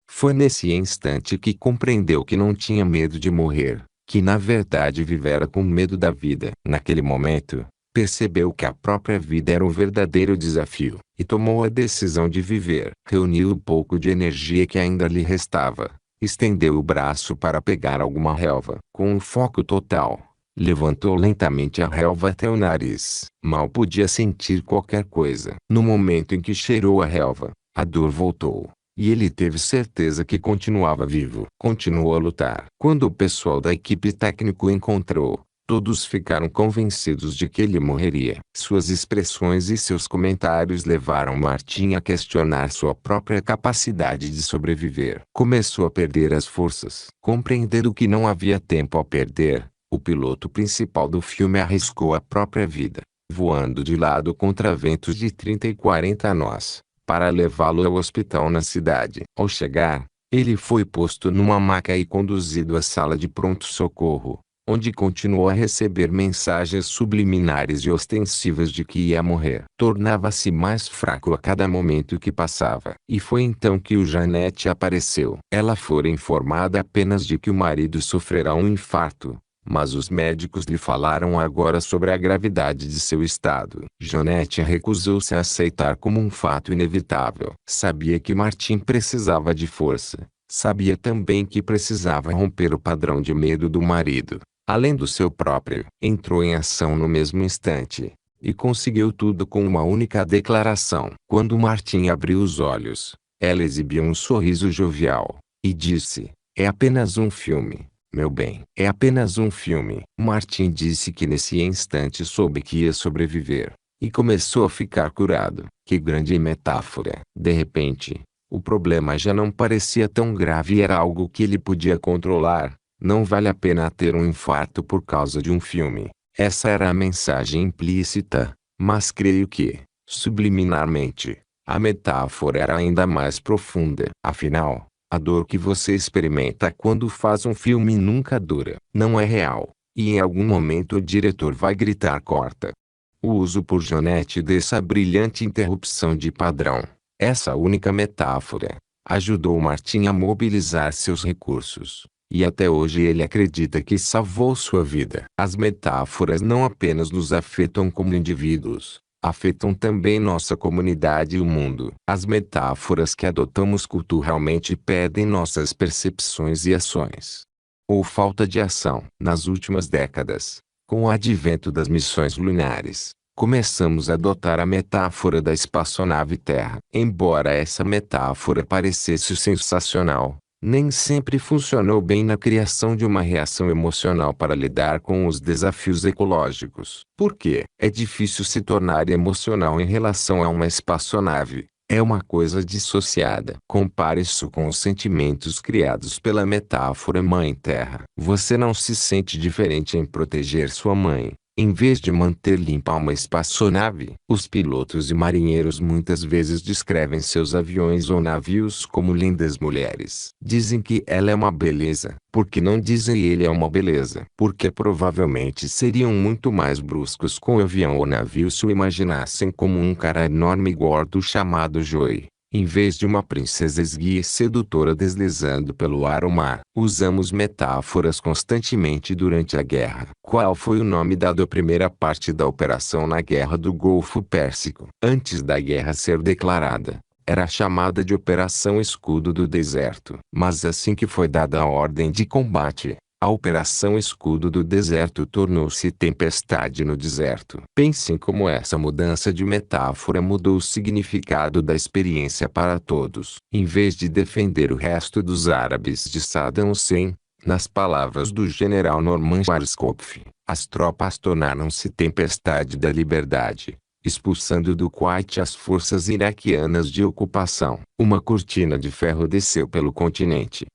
Foi nesse instante que compreendeu que não tinha medo de morrer, que na verdade vivera com medo da vida. Naquele momento, percebeu que a própria vida era um verdadeiro desafio, e tomou a decisão de viver. Reuniu o pouco de energia que ainda lhe restava, estendeu o braço para pegar alguma relva. Com um foco total, levantou lentamente a relva até o nariz. Mal podia sentir qualquer coisa. No momento em que cheirou a relva, a dor voltou. E ele teve certeza que continuava vivo. Continuou a lutar. Quando o pessoal da equipe técnica o encontrou, Todos ficaram convencidos de que ele morreria. Suas expressões e seus comentários levaram Martin a questionar sua própria capacidade de sobreviver. Começou a perder as forças. Compreendendo que não havia tempo a perder, o piloto principal do filme arriscou a própria vida, voando de lado contra ventos de 30 e 40 nós, para levá-lo ao hospital na cidade. Ao chegar, ele foi posto numa maca e conduzido à sala de pronto-socorro, onde continuou a receber mensagens subliminares e ostensivas de que ia morrer. Tornava-se mais fraco a cada momento que passava. E foi então que o Jeanette apareceu. Ela fora informada apenas de que o marido sofrerá um infarto, mas os médicos lhe falaram agora sobre a gravidade de seu estado. Jeanette recusou-se a aceitar como um fato inevitável. Sabia que Martin precisava de força. Sabia também que precisava romper o padrão de medo do marido, além do seu próprio. Entrou em ação no mesmo instante, e conseguiu tudo com uma única declaração. Quando Martin abriu os olhos, ela exibiu um sorriso jovial, e disse: "É apenas um filme, meu bem. É apenas um filme." Martin disse que nesse instante soube que ia sobreviver, e começou a ficar curado. Que grande metáfora! De repente, o problema já não parecia tão grave e era algo que ele podia controlar. Não vale a pena ter um infarto por causa de um filme. Essa era a mensagem implícita, mas creio que, subliminarmente, a metáfora era ainda mais profunda. Afinal, a dor que você experimenta quando faz um filme nunca dura. Não é real, e em algum momento o diretor vai gritar corta. O uso por Jeanette dessa brilhante interrupção de padrão, essa única metáfora, ajudou Martin a mobilizar seus recursos. E até hoje ele acredita que salvou sua vida. As metáforas não apenas nos afetam como indivíduos, afetam também nossa comunidade e o mundo. As metáforas que adotamos culturalmente pedem nossas percepções e ações, ou falta de ação. Nas últimas décadas, com o advento das missões lunares, começamos a adotar a metáfora da espaçonave Terra. Embora essa metáfora parecesse sensacional, nem sempre funcionou bem na criação de uma reação emocional para lidar com os desafios ecológicos. Por quê? É difícil se tornar emocional em relação a uma espaçonave. É uma coisa dissociada. Compare isso com os sentimentos criados pela metáfora Mãe Terra. Você não se sente diferente em proteger sua mãe, em vez de manter limpa uma espaçonave. Os pilotos e marinheiros muitas vezes descrevem seus aviões ou navios como lindas mulheres. Dizem que ela é uma beleza. Por que não dizem ele é uma beleza? Porque provavelmente seriam muito mais bruscos com o avião ou navio se o imaginassem como um cara enorme e gordo chamado Joey, em vez de uma princesa esguia e sedutora deslizando pelo ar ou mar. Usamos metáforas constantemente durante a guerra. Qual foi o nome dado à primeira parte da operação na Guerra do Golfo Pérsico? Antes da guerra ser declarada, era chamada de Operação Escudo do Deserto. Mas assim que foi dada a ordem de combate, a Operação Escudo do Deserto tornou-se Tempestade no Deserto. Pensem como essa mudança de metáfora mudou o significado da experiência para todos. Em vez de defender o resto dos árabes de Saddam Hussein, nas palavras do general Norman Schwarzkopf, as tropas tornaram-se Tempestade da Liberdade, expulsando do Kuwait as forças iraquianas de ocupação. Uma cortina de ferro desceu pelo continente.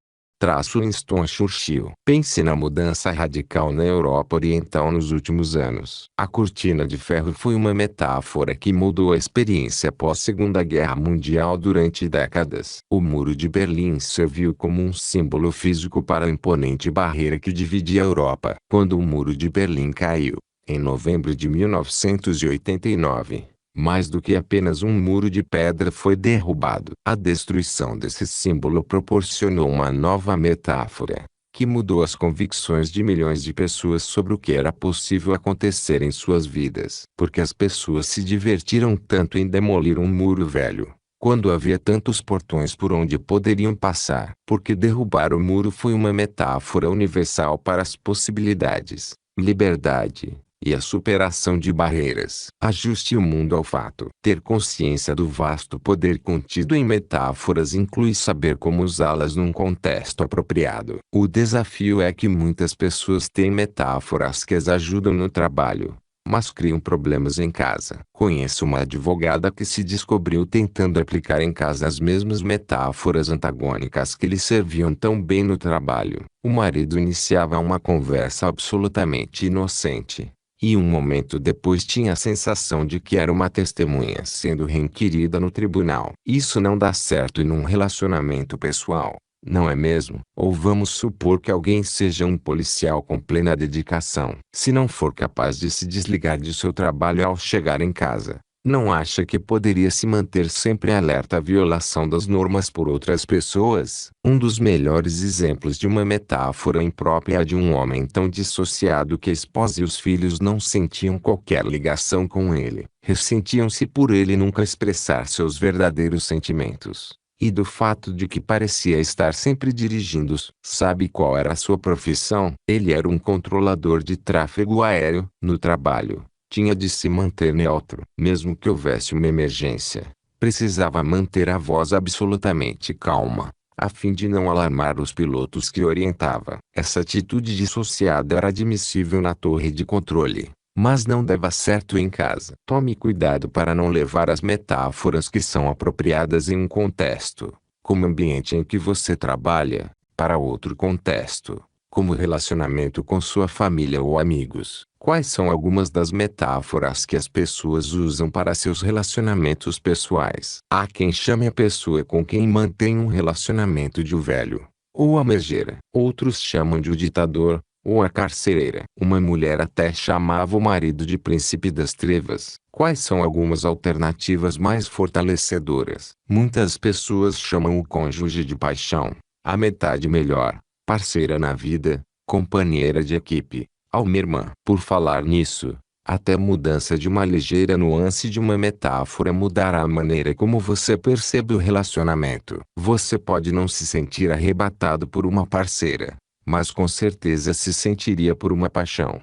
Winston Churchill. Pense na mudança radical na Europa Oriental nos últimos anos. A cortina de ferro foi uma metáfora que mudou a experiência pós-Segunda Guerra Mundial durante décadas. O Muro de Berlim serviu como um símbolo físico para a imponente barreira que dividia a Europa. Quando o Muro de Berlim caiu, em novembro de 1989, mais do que apenas um muro de pedra foi derrubado. A destruição desse símbolo proporcionou uma nova metáfora, que mudou as convicções de milhões de pessoas sobre o que era possível acontecer em suas vidas. Porque as pessoas se divertiram tanto em demolir um muro velho, quando havia tantos portões por onde poderiam passar. Porque derrubar o muro foi uma metáfora universal para as possibilidades, liberdade, e a superação de barreiras. Ajuste o mundo ao fato. Ter consciência do vasto poder contido em metáforas inclui saber como usá-las num contexto apropriado. O desafio é que muitas pessoas têm metáforas que as ajudam no trabalho, mas criam problemas em casa. Conheço uma advogada que se descobriu tentando aplicar em casa as mesmas metáforas antagônicas que lhe serviam tão bem no trabalho. O marido iniciava uma conversa absolutamente inocente, e um momento depois tinha a sensação de que era uma testemunha sendo requerida no tribunal. Isso não dá certo em um relacionamento pessoal, não é mesmo? Ou vamos supor que alguém seja um policial com plena dedicação. Se não for capaz de se desligar de seu trabalho ao chegar em casa, não acha que poderia se manter sempre alerta à violação das normas por outras pessoas? Um dos melhores exemplos de uma metáfora imprópria é a de um homem tão dissociado que a esposa e os filhos não sentiam qualquer ligação com ele. Ressentiam-se por ele nunca expressar seus verdadeiros sentimentos, e do fato de que parecia estar sempre dirigindo-os. Sabe qual era a sua profissão? Ele era um controlador de tráfego aéreo. No trabalho, tinha de se manter neutro. Mesmo que houvesse uma emergência, precisava manter a voz absolutamente calma, a fim de não alarmar os pilotos que orientava. Essa atitude dissociada era admissível na torre de controle, mas não dava certo em casa. Tome cuidado para não levar as metáforas que são apropriadas em um contexto, como o ambiente em que você trabalha, para outro contexto, como relacionamento com sua família ou amigos. Quais são algumas das metáforas que as pessoas usam para seus relacionamentos pessoais? Há quem chame a pessoa com quem mantém um relacionamento de o velho, ou a megera. Outros chamam de o ditador, ou a carcereira. Uma mulher até chamava o marido de príncipe das trevas. Quais são algumas alternativas mais fortalecedoras? Muitas pessoas chamam o cônjuge de paixão, a metade melhor, parceira na vida, companheira de equipe, alma irmã. Por falar nisso, até a mudança de uma ligeira nuance de uma metáfora mudará a maneira como você percebe o relacionamento. Você pode não se sentir arrebatado por uma parceira, mas com certeza se sentiria por uma paixão.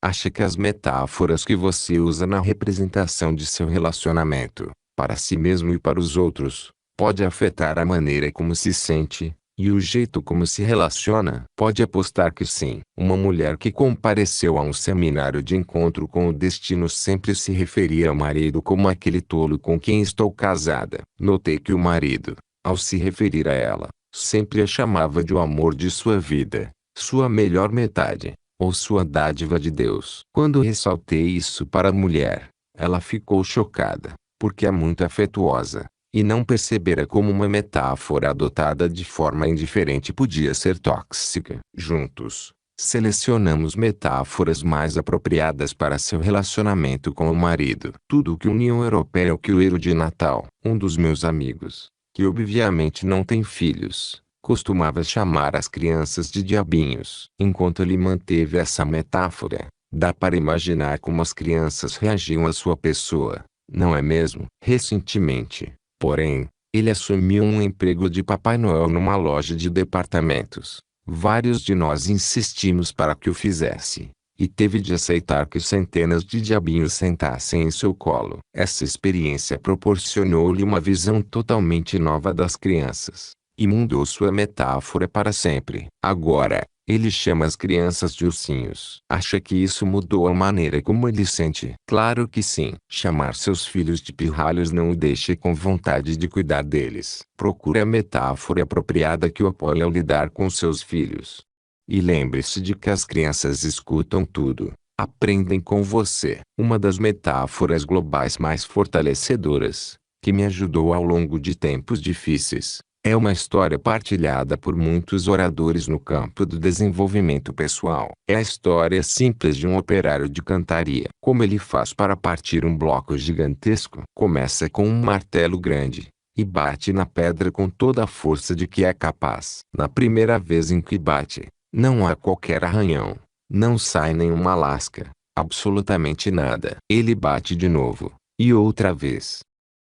Acha que as metáforas que você usa na representação de seu relacionamento, para si mesmo e para os outros, pode afetar a maneira como se sente, e o jeito como se relaciona? Pode apostar que sim. Uma mulher que compareceu a um seminário de encontro com o destino sempre se referia ao marido como aquele tolo com quem estou casada. Notei que o marido, ao se referir a ela, sempre a chamava de o amor de sua vida, sua melhor metade, ou sua dádiva de Deus. Quando ressaltei isso para a mulher, ela ficou chocada, porque é muito afetuosa, e não percebera como uma metáfora adotada de forma indiferente podia ser tóxica. Juntos, selecionamos metáforas mais apropriadas para seu relacionamento com o marido. Tudo que União Europeia é o coelho de Natal. Um dos meus amigos, que obviamente não tem filhos, costumava chamar as crianças de diabinhos. Enquanto ele manteve essa metáfora, dá para imaginar como as crianças reagiam à sua pessoa, não é mesmo? Recentemente, porém, ele assumiu um emprego de Papai Noel numa loja de departamentos. Vários de nós insistimos para que o fizesse, e teve de aceitar que centenas de diabinhos sentassem em seu colo. Essa experiência proporcionou-lhe uma visão totalmente nova das crianças, e mudou sua metáfora para sempre. Agora, ele chama as crianças de ursinhos. Acha que isso mudou a maneira como ele sente? Claro que sim. Chamar seus filhos de pirralhos não o deixa com vontade de cuidar deles. Procure a metáfora apropriada que o apoie ao lidar com seus filhos. E lembre-se de que as crianças escutam tudo, aprendem com você. Uma das metáforas globais mais fortalecedoras, que me ajudou ao longo de tempos difíceis, é uma história partilhada por muitos oradores no campo do desenvolvimento pessoal. É a história simples de um operário de cantaria. Como ele faz para partir um bloco gigantesco? Começa com um martelo grande, e bate na pedra com toda a força de que é capaz. Na primeira vez em que bate, não há qualquer arranhão, não sai nenhuma lasca, absolutamente nada. Ele bate de novo, e outra vez.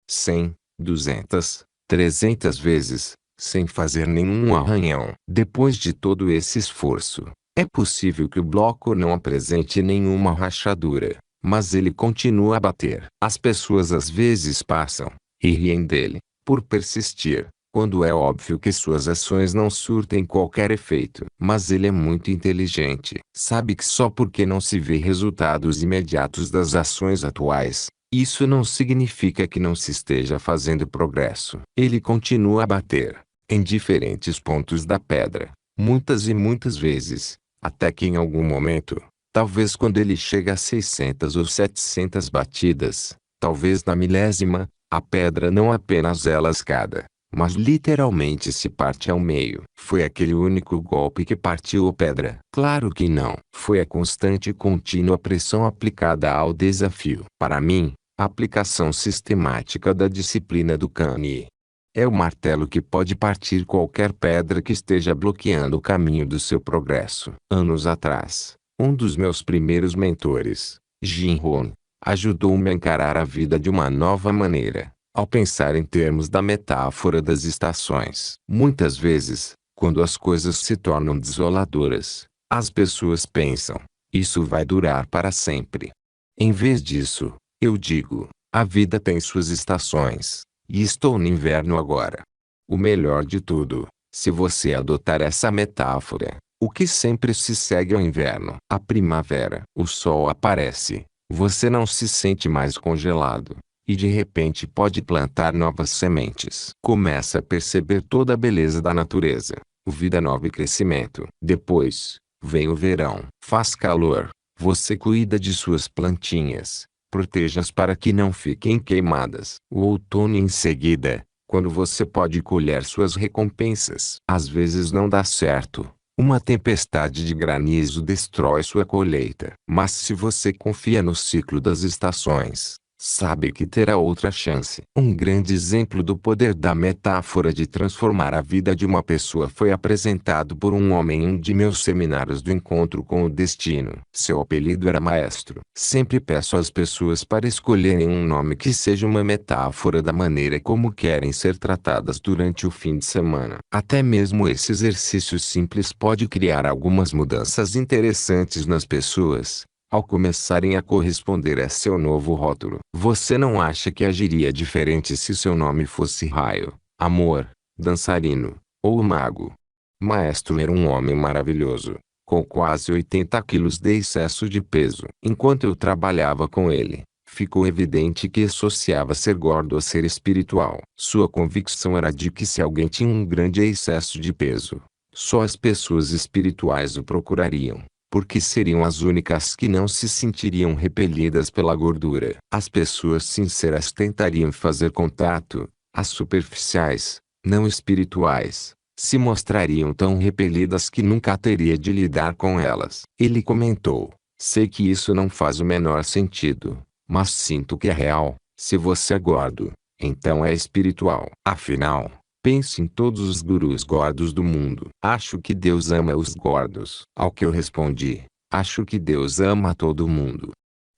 100, 200, 300 vezes, sem fazer nenhum arranhão. Depois de todo esse esforço, É possível que o bloco não apresente nenhuma rachadura, mas ele continua a bater. As pessoas às vezes passam e riem dele, por persistir, quando é óbvio que suas ações não surtem qualquer efeito. Mas ele é muito inteligente. Sabe que só porque não se vê resultados imediatos das ações atuais, isso não significa que não se esteja fazendo progresso. Ele continua a bater, em diferentes pontos da pedra, muitas e muitas vezes, até que em algum momento, talvez quando ele chega a 600 ou 700 batidas, talvez na milésima, a pedra não apenas é lascada, mas literalmente se parte ao meio. Foi aquele único golpe que partiu a pedra? Claro que não. Foi a constante e contínua pressão aplicada ao desafio. Para mim, a aplicação sistemática da disciplina do Kanye é o martelo que pode partir qualquer pedra que esteja bloqueando o caminho do seu progresso. Anos atrás, um dos meus primeiros mentores, Jim Rohn, ajudou-me a encarar a vida de uma nova maneira, ao pensar em termos da metáfora das estações. Muitas vezes, quando as coisas se tornam desoladoras, as pessoas pensam, isso vai durar para sempre. Em vez disso, eu digo, a vida tem suas estações. E estou no inverno agora. O melhor de tudo, se você adotar essa metáfora, o que sempre se segue ao inverno. A primavera. O sol aparece, você não se sente mais congelado, e de repente pode plantar novas sementes. Começa a perceber toda a beleza da natureza, vida nova e crescimento. Depois, vem o verão. Faz calor, você cuida de suas plantinhas. Proteja-as para que não fiquem queimadas. O outono em seguida, quando você pode colher suas recompensas. Às vezes não dá certo. Uma tempestade de granizo destrói sua colheita. Mas se você confia no ciclo das estações, sabe que terá outra chance. Um grande exemplo do poder da metáfora de transformar a vida de uma pessoa foi apresentado por um homem em um de meus seminários do Encontro com o Destino. Seu apelido era Maestro. Sempre peço às pessoas para escolherem um nome que seja uma metáfora da maneira como querem ser tratadas durante o fim de semana. Até mesmo esse exercício simples pode criar algumas mudanças interessantes nas pessoas, ao começarem a corresponder a seu novo rótulo. Você não acha que agiria diferente se seu nome fosse Raio, Amor, Dançarino, ou Mago? Maestro era um homem maravilhoso, com quase 80 quilos de excesso de peso. Enquanto eu trabalhava com ele, ficou evidente que associava ser gordo a ser espiritual. Sua convicção era de que se alguém tinha um grande excesso de peso, só as pessoas espirituais o procurariam, porque seriam as únicas que não se sentiriam repelidas pela gordura. As pessoas sinceras tentariam fazer contato, as superficiais, não espirituais, se mostrariam tão repelidas que nunca teria de lidar com elas. Ele comentou, sei que isso não faz o menor sentido, mas sinto que é real. Se você é gordo, então é espiritual. Afinal, pense em todos os gurus gordos do mundo. Acho que Deus ama os gordos. Ao que eu respondi, acho que Deus ama todo mundo.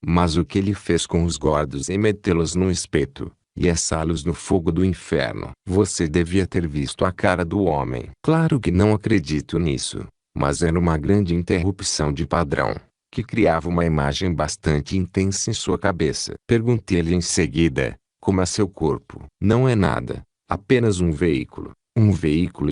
Mas o que ele fez com os gordos é metê-los num espeto e assá-los no fogo do inferno. Você devia ter visto a cara do homem. Claro que não acredito nisso, mas era uma grande interrupção de padrão, que criava uma imagem bastante intensa em sua cabeça. Perguntei-lhe em seguida, como é seu corpo? Não é nada. Apenas um veículo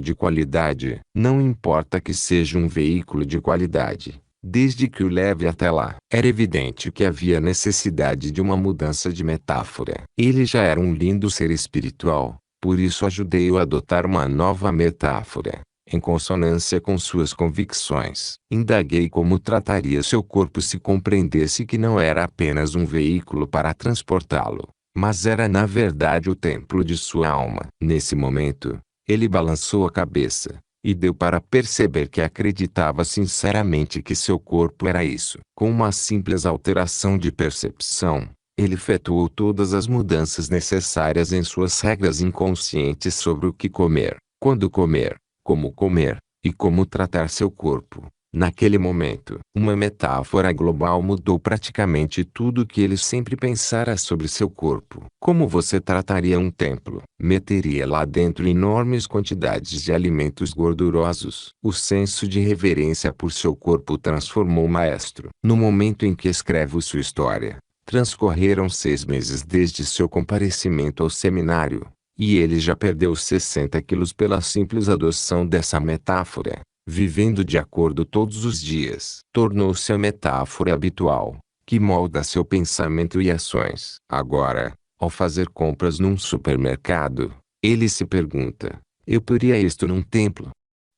de qualidade. Não importa que seja um veículo de qualidade, desde que o leve até lá. Era evidente que havia necessidade de uma mudança de metáfora. Ele já era um lindo ser espiritual, por isso ajudei-o a adotar uma nova metáfora, em consonância com suas convicções. Indaguei como trataria seu corpo se compreendesse que não era apenas um veículo para transportá-lo, mas era na verdade o templo de sua alma. Nesse momento, ele balançou a cabeça, e deu para perceber que acreditava sinceramente que seu corpo era isso. Com uma simples alteração de percepção, ele efetuou todas as mudanças necessárias em suas regras inconscientes sobre o que comer, quando comer, como comer, e como tratar seu corpo. Naquele momento, uma metáfora global mudou praticamente tudo o que ele sempre pensara sobre seu corpo. Como você trataria um templo? Meteria lá dentro enormes quantidades de alimentos gordurosos. O senso de reverência por seu corpo transformou o maestro. No momento em que escrevo sua história, transcorreram 6 meses desde seu comparecimento ao seminário, e ele já perdeu 60 quilos pela simples adoção dessa metáfora. Vivendo de acordo todos os dias, tornou-se a metáfora habitual, que molda seu pensamento e ações. Agora, ao fazer compras num supermercado, ele se pergunta: eu poria isto num templo?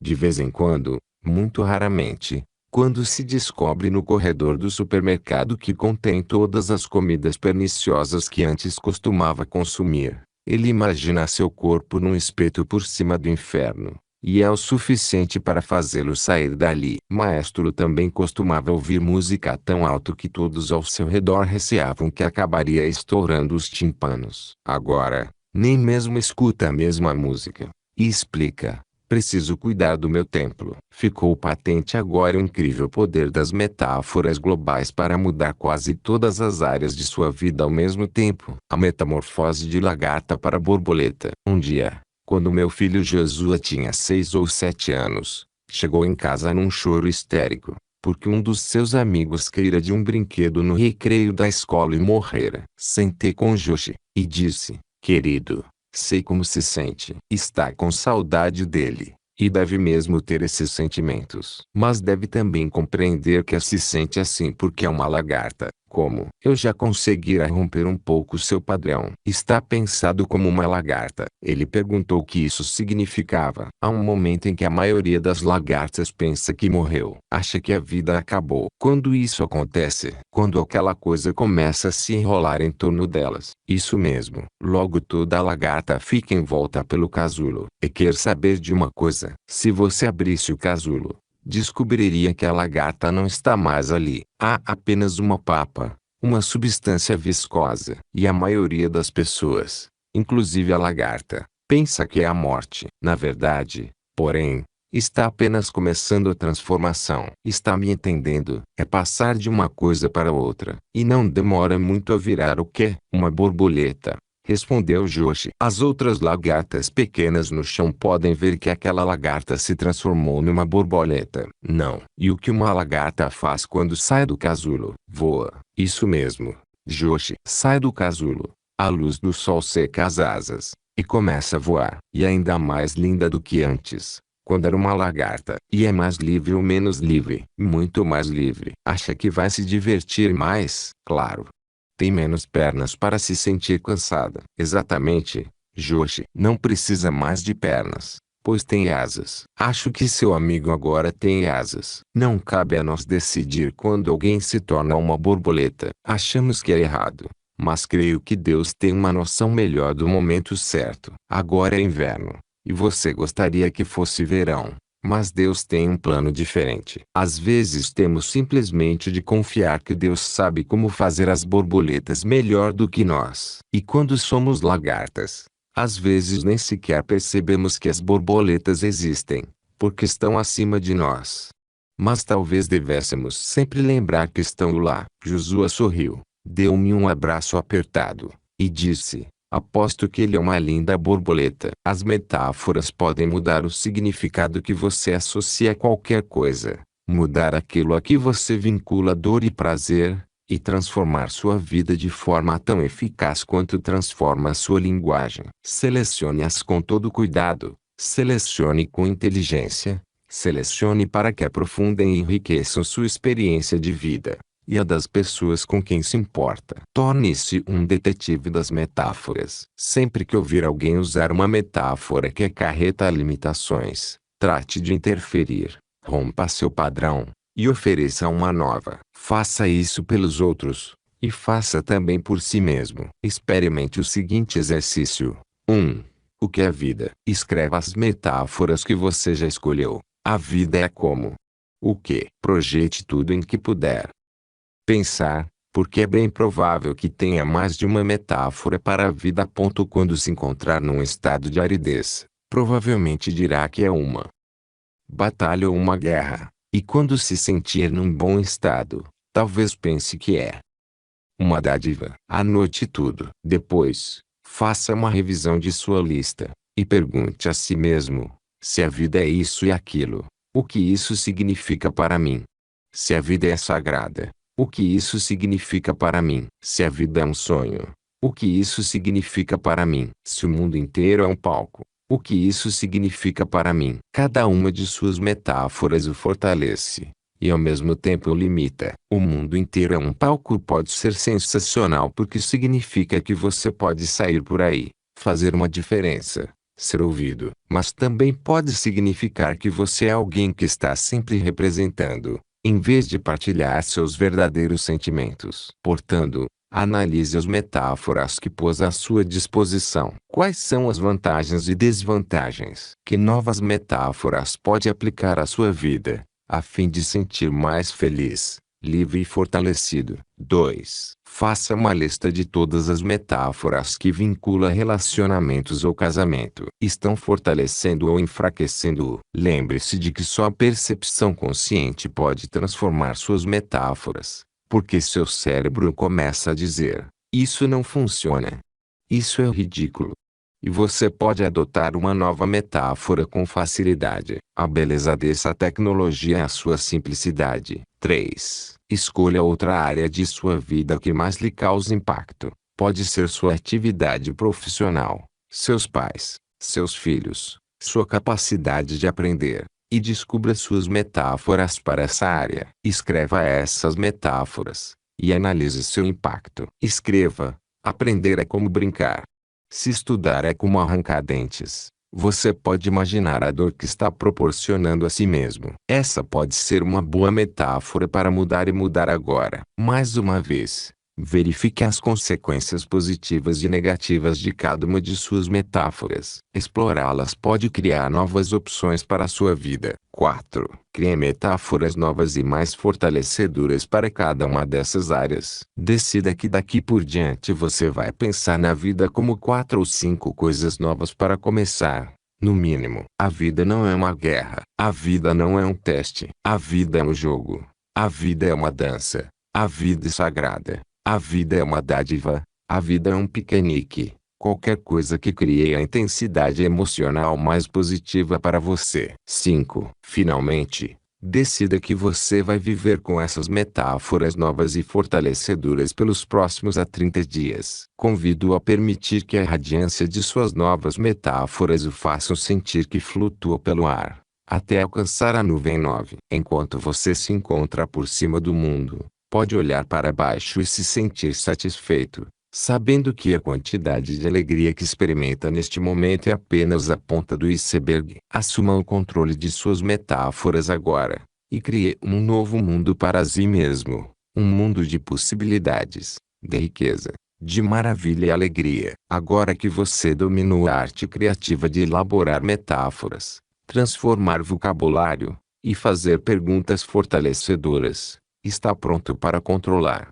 De vez em quando, muito raramente, quando se descobre no corredor do supermercado que contém todas as comidas perniciosas que antes costumava consumir, ele imagina seu corpo num espeto por cima do inferno. E é o suficiente para fazê-lo sair dali. Maestro também costumava ouvir música tão alto que todos ao seu redor receavam que acabaria estourando os tímpanos. Agora, nem mesmo escuta a mesma música. E explica: preciso cuidar do meu templo. Ficou patente agora o incrível poder das metáforas globais para mudar quase todas as áreas de sua vida ao mesmo tempo. A metamorfose de lagarta para borboleta. Um dia, quando meu filho Joshua tinha 6 ou 7 anos, chegou em casa num choro histérico, porque um dos seus amigos caíra de um brinquedo no recreio da escola e morrera. Sentei com Joshi, e disse: querido, sei como se sente. Está com saudade dele, e deve mesmo ter esses sentimentos. Mas deve também compreender que se sente assim porque é uma lagarta. Como eu já conseguira romper um pouco seu padrão. Está pensado como uma lagarta. Ele perguntou o que isso significava. Há um momento em que a maioria das lagartas pensa que morreu. Acha que a vida acabou. Quando isso acontece, quando aquela coisa começa a se enrolar em torno delas. Isso mesmo. Logo toda a lagarta fica em volta pelo casulo. E quer saber de uma coisa? Se você abrisse o casulo, descobriria que a lagarta não está mais ali. Há apenas uma papa, uma substância viscosa. E a maioria das pessoas, inclusive a lagarta, pensa que é a morte. Na verdade, porém, está apenas começando a transformação. Está me entendendo? É passar de uma coisa para outra. E não demora muito a virar o quê? Uma borboleta. Respondeu Joshi. As outras lagartas pequenas no chão podem ver que aquela lagarta se transformou numa borboleta. Não. E o que uma lagarta faz quando sai do casulo? Voa. Isso mesmo, Joshi. Sai do casulo. A luz do sol seca as asas, e começa a voar. E ainda mais linda do que antes, quando era uma lagarta. E é mais livre ou menos livre? Muito mais livre. Acha que vai se divertir mais? Claro. Tem menos pernas para se sentir cansada. Exatamente, Joshi. Não precisa mais de pernas, pois tem asas. Acho que seu amigo agora tem asas. Não cabe a nós decidir quando alguém se torna uma borboleta. Achamos que é errado, mas creio que Deus tem uma noção melhor do momento certo. Agora é inverno, e você gostaria que fosse verão. Mas Deus tem um plano diferente. Às vezes temos simplesmente de confiar que Deus sabe como fazer as borboletas melhor do que nós. E quando somos lagartas, às vezes nem sequer percebemos que as borboletas existem, porque estão acima de nós. Mas talvez devêssemos sempre lembrar que estão lá. Joshua sorriu, deu-me um abraço apertado, e disse: aposto que ele é uma linda borboleta. As metáforas podem mudar o significado que você associa a qualquer coisa, mudar aquilo a que você vincula dor e prazer, e transformar sua vida de forma tão eficaz quanto transforma sua linguagem. Selecione-as com todo cuidado, selecione com inteligência, selecione para que aprofundem e enriqueçam sua experiência de vida e a das pessoas com quem se importa. Torne-se um detetive das metáforas. Sempre que ouvir alguém usar uma metáfora que acarreta limitações, trate de interferir, rompa seu padrão, e ofereça uma nova. Faça isso pelos outros, e faça também por si mesmo. Experimente o seguinte exercício. 1. O que é vida? Escreva as metáforas que você já escolheu. A vida é como? O que? Projete tudo em que puder pensar, porque é bem provável que tenha mais de uma metáfora para a vida. Quando se encontrar num estado de aridez, provavelmente dirá que é uma batalha ou uma guerra. E quando se sentir num bom estado, talvez pense que é uma dádiva. Anote tudo. Depois, faça uma revisão de sua lista, e pergunte a si mesmo: se a vida é isso e aquilo, o que isso significa para mim? Se a vida é sagrada, o que isso significa para mim? Se a vida é um sonho, o que isso significa para mim? Se o mundo inteiro é um palco, o que isso significa para mim? Cada uma de suas metáforas o fortalece e ao mesmo tempo o limita. O mundo inteiro é um palco pode ser sensacional porque significa que você pode sair por aí, fazer uma diferença, ser ouvido. Mas também pode significar que você é alguém que está sempre representando, em vez de partilhar seus verdadeiros sentimentos. Portanto, analise as metáforas que pôs à sua disposição. Quais são as vantagens e desvantagens? Que novas metáforas pode aplicar à sua vida, a fim de sentir mais feliz, livre e fortalecido? 2. Faça uma lista de todas as metáforas que vincula relacionamentos ou casamento. Estão fortalecendo ou enfraquecendo-o. Lembre-se de que só a percepção consciente pode transformar suas metáforas, porque seu cérebro começa a dizer: isso não funciona. Isso é ridículo. E você pode adotar uma nova metáfora com facilidade. A beleza dessa tecnologia é a sua simplicidade. 3. Escolha outra área de sua vida que mais lhe cause impacto. Pode ser sua atividade profissional, seus pais, seus filhos, sua capacidade de aprender. E descubra suas metáforas para essa área. Escreva essas metáforas e analise seu impacto. Escreva: aprender é como brincar. Se estudar é como arrancar dentes. Você pode imaginar a dor que está proporcionando a si mesmo. Essa pode ser uma boa metáfora para mudar e mudar agora. Mais uma vez, verifique as consequências positivas e negativas de cada uma de suas metáforas. Explorá-las pode criar novas opções para a sua vida. 4. Crie metáforas novas e mais fortalecedoras para cada uma dessas áreas. Decida que daqui por diante você vai pensar na vida como 4 ou 5 coisas novas para começar. No mínimo, a vida não é uma guerra. A vida não é um teste. A vida é um jogo. A vida é uma dança. A vida é sagrada. A vida é uma dádiva. A vida é um piquenique. Qualquer coisa que crie a intensidade emocional mais positiva para você. 5. Finalmente, decida que você vai viver com essas metáforas novas e fortalecedoras pelos próximos 30 dias. Convido-o a permitir que a radiância de suas novas metáforas o façam sentir que flutua pelo ar, até alcançar a nuvem 9. Enquanto você se encontra por cima do mundo, pode olhar para baixo e se sentir satisfeito, sabendo que a quantidade de alegria que experimenta neste momento é apenas a ponta do iceberg. Assuma o controle de suas metáforas agora, e crie um novo mundo para si mesmo. Um mundo de possibilidades, de riqueza, de maravilha e alegria. Agora que você dominou a arte criativa de elaborar metáforas, transformar vocabulário, e fazer perguntas fortalecedoras, está pronto para controlar